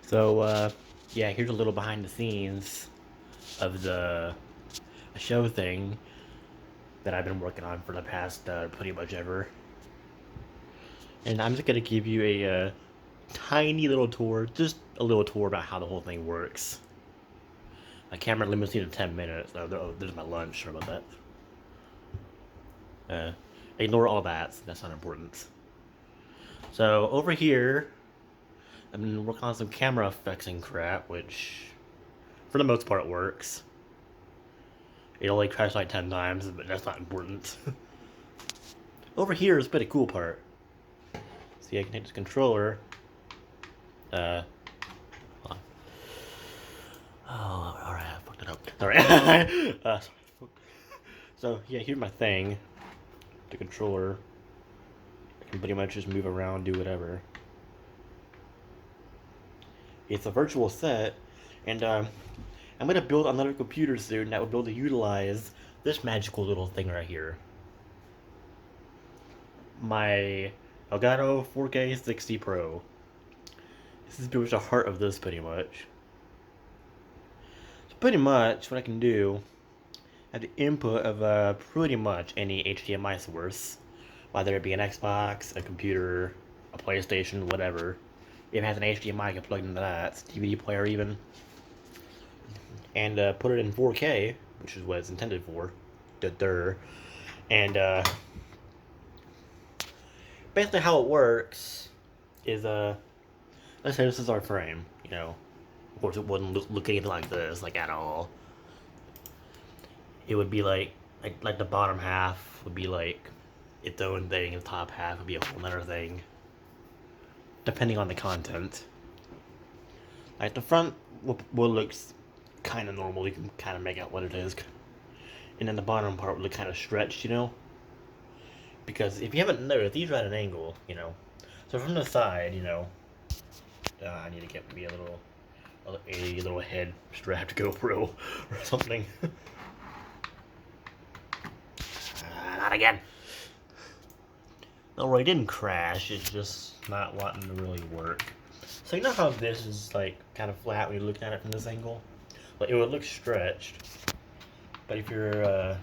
So, yeah, here's a little behind the scenes of the show thing that I've been working on for the past pretty much ever. And I'm just gonna give you a tiny little tour, just a little tour about how the whole thing works. My camera limits me to 10 minutes. Oh, there's my lunch. Sorry about that. Ignore all that. That's not important. So, over here, I've been working on some camera effects and crap, which, for the most part, works. It only crashed like 10 times, but that's not important. Over here is a pretty cool part. See, I can take this controller. Uh, hold on. Oh, alright, I fucked it up. Sorry. So, yeah, here's my thing. The controller. I can pretty much just move around, do whatever. It's a virtual set, and I'm gonna build another computer soon that will be able to utilize this magical little thing right here. My Elgato 4K 60 Pro. This is pretty much the heart of this, pretty much. So pretty much what I can do at the input of pretty much any HDMI source, whether it be an Xbox, a computer, a PlayStation, whatever. If it has an HDMI, I can plug into that, DVD player even, and put it in 4K, which is what it's intended for. And basically how it works is let's say this is our frame, you know. Of course, it wouldn't look anything like this, like at all. It would be like the bottom half would be like its own thing, and the top half would be a whole other thing, depending on the content. Like the front will look kind of normal. You can kind of make out what it is, and then the bottom part would look kind of stretched, you know. Because if you haven't noticed, these are at an angle, you know. So from the side, you know, I need to get me a little head strapped GoPro or something. Not again. No, it didn't crash. It's just not wanting to really work. So you know how this is like kind of flat when you're looking at it from this angle? Like it would look stretched, but if you're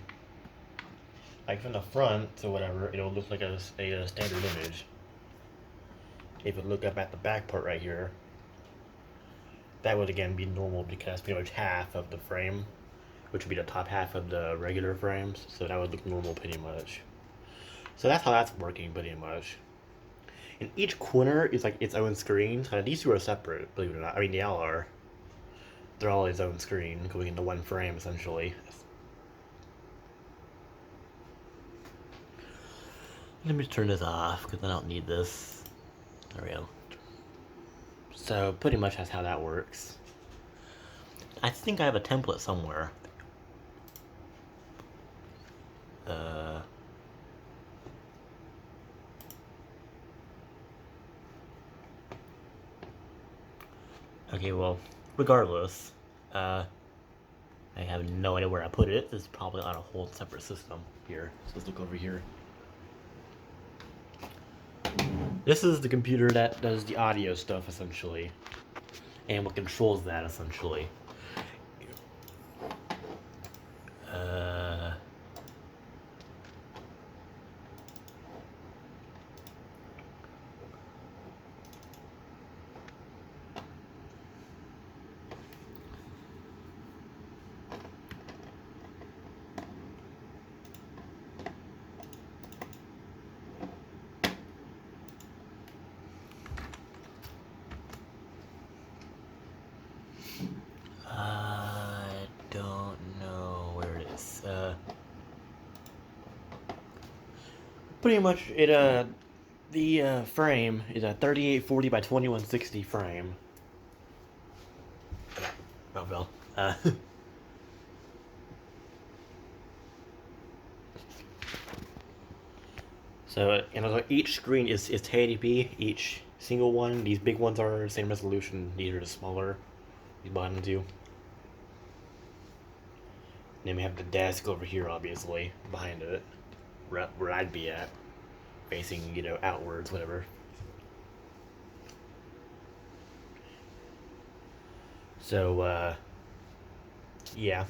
like from the front or whatever, it'll look like a standard image. If you look up at the back part right here, that would again be normal because that's pretty much half of the frame, which would be the top half of the regular frames. So that would look normal pretty much. So that's how that's working pretty much. And each corner is like its own screen. So these two are separate, believe it or not. I mean, they all are. They're all its own screen, going into one frame essentially. Let me turn this off because I don't need this. There we go. So pretty much that's how that works. I think I have a template somewhere. Okay, well, regardless, I have no idea where I put it. This is probably on a whole separate system here. So let's look over here. This is the computer that does the audio stuff essentially, and what controls that essentially. Uh, I don't know where it is. Pretty much it the frame is a 3840 by 2160 frame. Oh well. So you know, each screen is 1080p. Each single one. These big ones are the same resolution. These are the smaller. These bottom two. Then we have the desk over here, obviously, behind it, where I'd be at, facing, you know, outwards, whatever. So, yeah.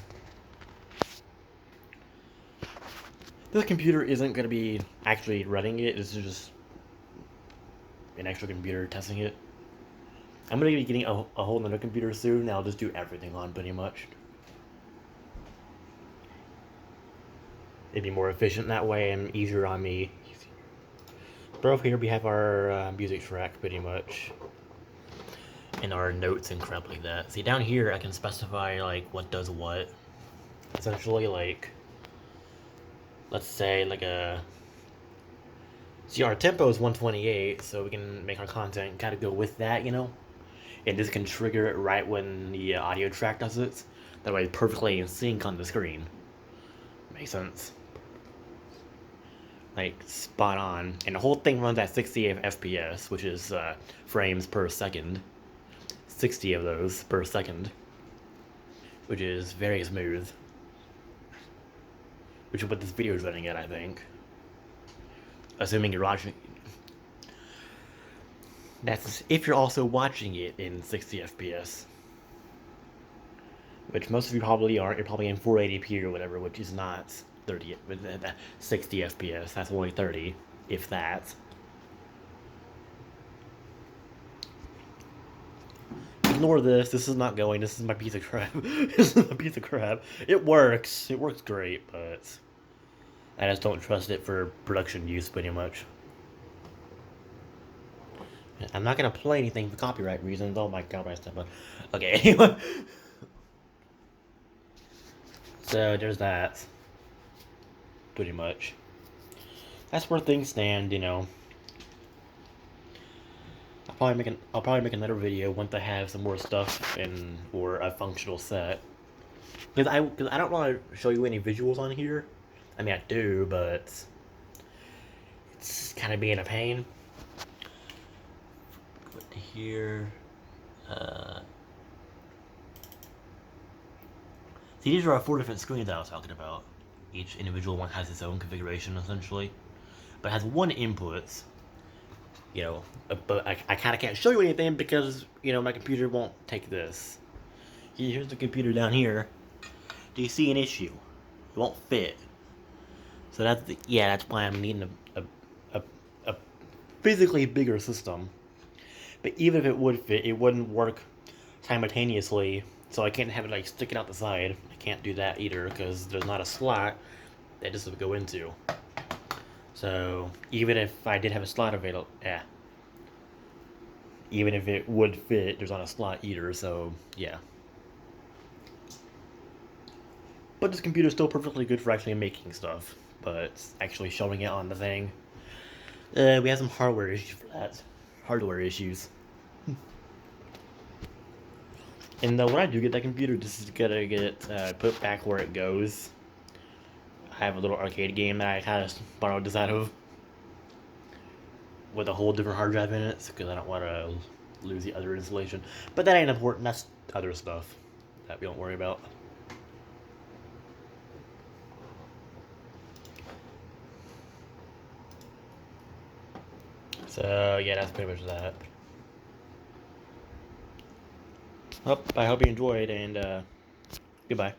This computer isn't going to be actually running it. This is just an extra computer testing it. I'm going to be getting a whole nother computer soon, and I'll just do everything on pretty much. It'd be more efficient that way and easier on me. But over here we have our music track pretty much. And our notes and crap like that. See, down here I can specify like what does what. Essentially, like, let's say like a... See, our tempo is 128, so we can make our content kind of go with that, you know? And this can trigger it right when the audio track does it. That way it's perfectly in sync on the screen. Makes sense. Like, spot on. And the whole thing runs at 60 FPS, which is frames per second. 60 of those per second. Which is very smooth. Which is what this video is running at, I think. Assuming you're watching... That's if you're also watching it in 60 FPS. Which most of you probably aren't. You're probably in 480p or whatever, which is not 30, 60 FPS. That's only 30, if that. Ignore this. This is not going. This is my piece of crap. This is a piece of crap. It works. It works great, but I just don't trust it for production use pretty much. I'm not gonna play anything for copyright reasons. Oh my god, I stuff. Okay, anyway. So there's that. Pretty much. That's where things stand, you know. I'll probably make another video once I have some more stuff and or a functional set. Because I don't want to show you any visuals on here. I mean I do, but it's kind of being a pain. Put here. See, these are our 4 different screens that I was talking about. Each individual one has its own configuration, essentially. But it has one input. You know, but I kind of can't show you anything because, you know, my computer won't take this. Here's the computer down here. Do you see an issue? It won't fit. So that's why I'm needing a physically bigger system. But even if it would fit, it wouldn't work simultaneously. So I can't have it like sticking out the side. I can't do that either because there's not a slot that this would go into. So even if I did have a slot available, even if it would fit, there's not a slot either. So yeah. But this computer is still perfectly good for actually making stuff, but actually showing it on the thing. We have some hardware issues for that. Hardware issues. And when I do get that computer, this is gonna get put back where it goes. I have a little arcade game that I kind of borrowed this out of. With a whole different hard drive in it, because I don't want to lose the other installation. But that ain't important, that's other stuff that we don't worry about. So, yeah, that's pretty much that. Well, I hope you enjoyed, and goodbye.